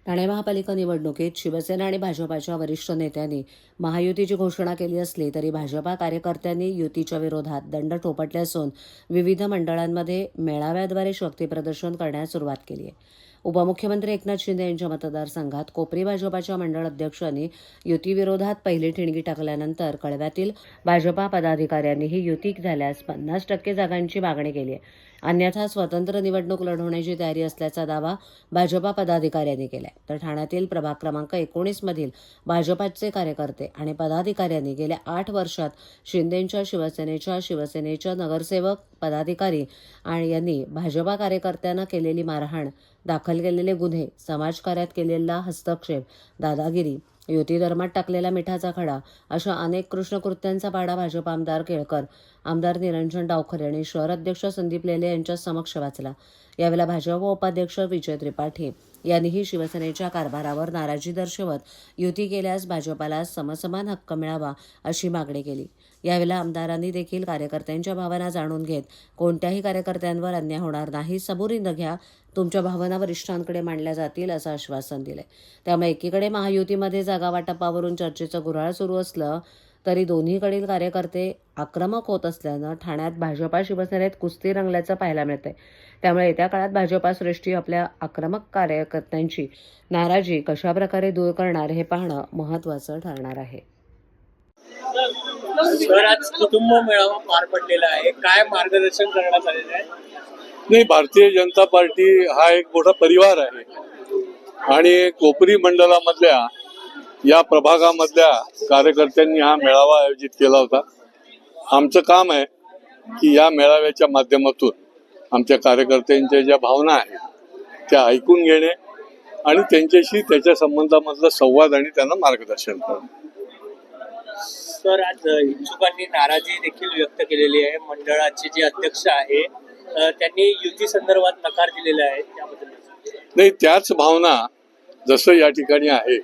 ठाणे महापालिका निवडणुकीत शिवसेना आणि भाजपाच्या वरिष्ठ नेत्यांनी महायुतीची घोषणा केली असली तरी भाजपा कार्यकर्त्यांनी युतीच्या विरोधात दंड थोपटले असून विविध मंडळांमध्ये मेळाव्याद्वारे शक्तीप्रदर्शन करण्यास सुरुवात केली आहे. उपमुख्यमंत्री एकनाथ शिंदे यांच्या मतदारसंघात कोपरी भाजपाच्या मंडळ अध्यक्षांनी युतीविरोधात पहिली ठिणगी टाकल्यानंतर कळव्यातील भाजपा पदाधिकाऱ्यांनीही युती झाल्यास 50% जागांची मागणी केली आहे. अन्यथा स्वतंत्र निवडणूक लढवण्याची तयारी असल्याचा दावा भाजपा पदाधिकाऱ्यांनी केला आहे. तर ठाण्यातील प्रभाग क्रमांक 19 मधील भाजपाचे कार्यकर्ते आणि पदाधिकाऱ्यांनी गेल्या 8 वर्षात शिंदेंच्या शिवसेनेच्या नगरसेवक पदाधिकारी आणि यांनी भाजपा कार्यकर्त्यांना केलेली मारहाण, दाखल केलेले गुन्हे, समाजकार्यात केलेला हस्तक्षेप, दादागिरी, युती धर्मात टाकलेला मिठाचा खडा अशा अनेक कृष्णकृत्यांचा पाडा भाजप आमदार केळकर, आमदार निरंजन डावखरे आणि शहर अध्यक्ष संदीप लेले यांच्या समक्ष वाचला. यावेळेला भाजप उपाध्यक्ष विजय त्रिपाठी यांनीही शिवसेनेच्या कारभारावर नाराजी दर्शवत युती केल्यास भाजपाला समसमान हक्क मिळावा अशी मागणी केली. यावेळेला आमदारांनी देखील कार्यकर्त्यांच्या भावना जाणून घेत कोणत्याही कार्यकर्त्यांवर अन्याय होणार नाही, सबुरीनं घ्या, तुमच्या भावना वरिष्ठांकडे मांडल्या जातील असं आश्वासन दिलंय. त्यामुळे एकीकडे महायुतीमध्ये जागा वाटपावरून चर्चेचं गुऱ्हाळ सुरू असलं तरी दोन्हीकडील कार्यकर्ते आक्रमक होत असल्यानं ठाण्यात भाजपा शिवसेनेत कुस्ती रंगल्याचं पाहायला मिळतंय. त्यामुळे येत्या काळात भाजपा श्रेष्ठी आपल्या आक्रमक कार्यकर्त्यांची नाराजी कशाप्रकारे दूर करणार हे पाहणं महत्त्वाचं ठरणार आहे. शहरात कुटुंब मेळावा पार पडलेला आहे, काय मार्गदर्शन करण्यात आलेलं आहे? नाही, भारतीय जनता पार्टी हा एक मोठा परिवार आहे आणि कोपरी मंडळामधल्या या प्रभागामधल्या कार्यकर्त्यांनी हा मेळावा आयोजित केला होता. आमचं काम आहे की या मेळाव्याच्या माध्यमातून आमच्या कार्यकर्त्यांच्या ज्या भावना आहेत त्या ऐकून घेणे आणि त्यांच्याशी त्याच्या संबंधामधला संवाद आणि त्यांना मार्गदर्शन करणे. सर, आज इच्छुकांनी नाराजी देखील व्यक्त केलेली आहे. मंडळाचे जे अध्यक्ष आहे त्यांनी युती संदर्भात नकार दिलेला आहे, त्याबद्दल? नाही, त्याच भावना जसं या ठिकाणी आहे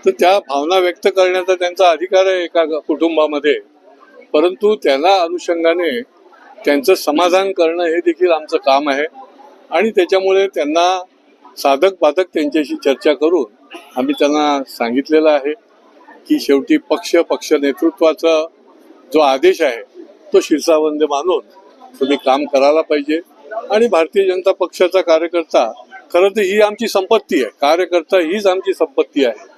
तर त्या भावना व्यक्त करण्याचा त्यांचा अधिकार आहे एका कुटुंबामध्ये, परंतु त्याला अनुषंगाने त्यांचं समाधान करणं हे देखील आमचं काम आहे आणि त्याच्यामुळे त्यांना साधक बाधक त्यांच्याशी चर्चा करून आम्ही त्यांना सांगितलेलं आहे की शेवटी पक्ष नेतृत्वाचा जो आदेश आहे तो शिरसावंद मानून तुम्ही काम करायला पाहिजे. आणि भारतीय जनता पक्षाचा कार्यकर्ता खरं तर ही आमची संपत्ती आहे, कार्यकर्ता हीच आमची संपत्ती आहे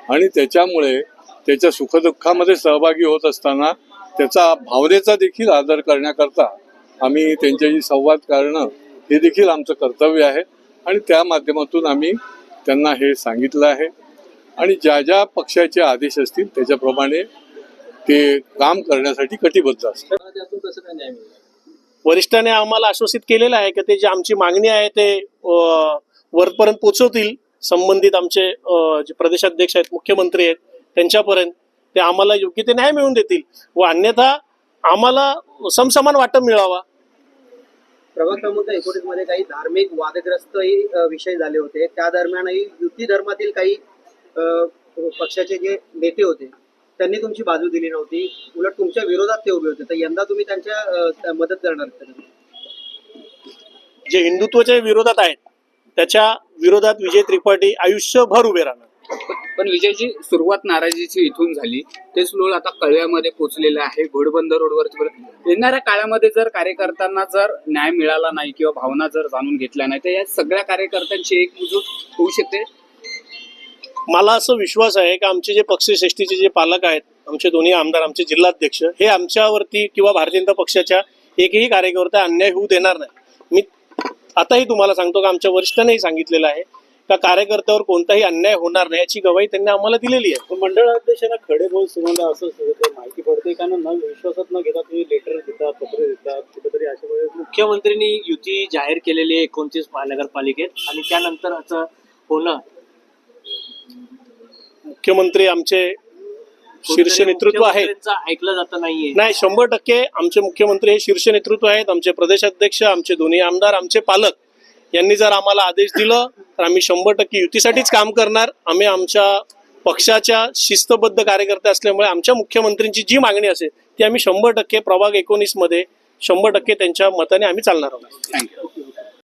आणि त्याच्यामुळे त्याच्या सुखदुःखामध्ये सहभागी होत असताना त्याचा भावनेचा देखील आदर करण्याकरता आम्ही त्यांच्याशी संवाद करणं हे देखील आमचं कर्तव्य आहे आणि त्या माध्यमातून आम्ही त्यांना हे सांगितलं आहे आणि ज्या ज्या पक्षाचे आदेश असतील त्याच्याप्रमाणे ते काम करण्यासाठी कटिबद्ध असतात. वरिष्ठांनी आम्हाला आश्वासित केलेलं आहे की ते जे आमची मागणी आहे ते वरपर्यंत पोहोचवतील. संबंधित आमचे जे प्रदेशाध्यक्ष आहेत, मुख्यमंत्री आहेत, त्यांच्यापर्यंत ते आम्हाला योग्य ते न्याय मिळवून देतील व अन्यथा आम्हाला समसमान वाटप मिळावा. प्रभाग क्रमांक 19 मध्ये काही धार्मिक वादग्रस्तही विषय झाले होते. त्या दरम्यानही युती धर्मातील काही पक्षाचे जे नेते होते त्यांनी तुमची बाजू दिली नव्हती, उलट तुमच्या विरोधात ते उभे होते. तर यंदा तुम्ही त्यांच्या मदत करणार? जे हिंदुत्वाच्या विरोधात आहेत त्याच्या विरोधात विजय त्रिपाठी आयुष्यभर उभे राहणार. पण विजयची सुरुवात नाराजीची इथून झाली, तेच लोळ आता कळव्यामध्ये पोहोचलेलं आहे. घोडबंदर रोडवर येणाऱ्या काळामध्ये जर कार्यकर्त्यांना जर न्याय मिळाला नाही किंवा भावना जर जाणून घेतल्या नाही तर या सगळ्या कार्यकर्त्यांची एकजूट होऊ शकते. मला असं विश्वास आहे की आमचे जे पक्षश्रेष्ठीचे जे पालक आहेत, आमचे दोन्ही आमदार, आमचे जिल्हाध्यक्ष, हे आमच्यावरती किंवा भारतीय जनता पक्षाच्या एकही कार्यकर्ता अन्याय होऊ देणार नाही. मी आताही तुम्हाला सांगतो की आमच्या वरिष्ठांनीही सांगितलेलं आहे का कार्यकर्त्यावर कोणताही अन्याय होणार नाही याची गवाही त्यांनी आम्हाला दिलेली आहे. मंडळाध्यक्षांना खडे बोल सुनावला असं माहिती पडते का? न विश्वासात न घेता तुम्ही लेटर देतात, पत्र देतात, कुठेतरी अशा वेळेस मुख्यमंत्र्यांनी युती जाहीर केलेली आहे 29 महानगरपालिकेत आणि त्यानंतर असं होणं, मुख्यमंत्री आमचे शीर्ष नेतृत्व आहे, ऐकलं जात नाहीये. नाही, 100% आमचे मुख्यमंत्री हे शीर्ष नेतृत्व आहेत. आमचे प्रदेशाध्यक्ष, आमचे दोन्ही आमदार, आमचे पालक यांनी जर आम्हाला आदेश दिलं तर आम्ही 100% युतीसाठीच काम करणार. आम्ही आमच्या पक्षाच्या शिस्तबद्ध कार्यकर्ते असल्यामुळे आमच्या मुख्यमंत्र्यांची जी मागणी असेल ती आम्ही 100% प्रभाग 19 मध्ये 100% त्यांच्या मताने आम्ही चालणार आहोत. थँक्यू.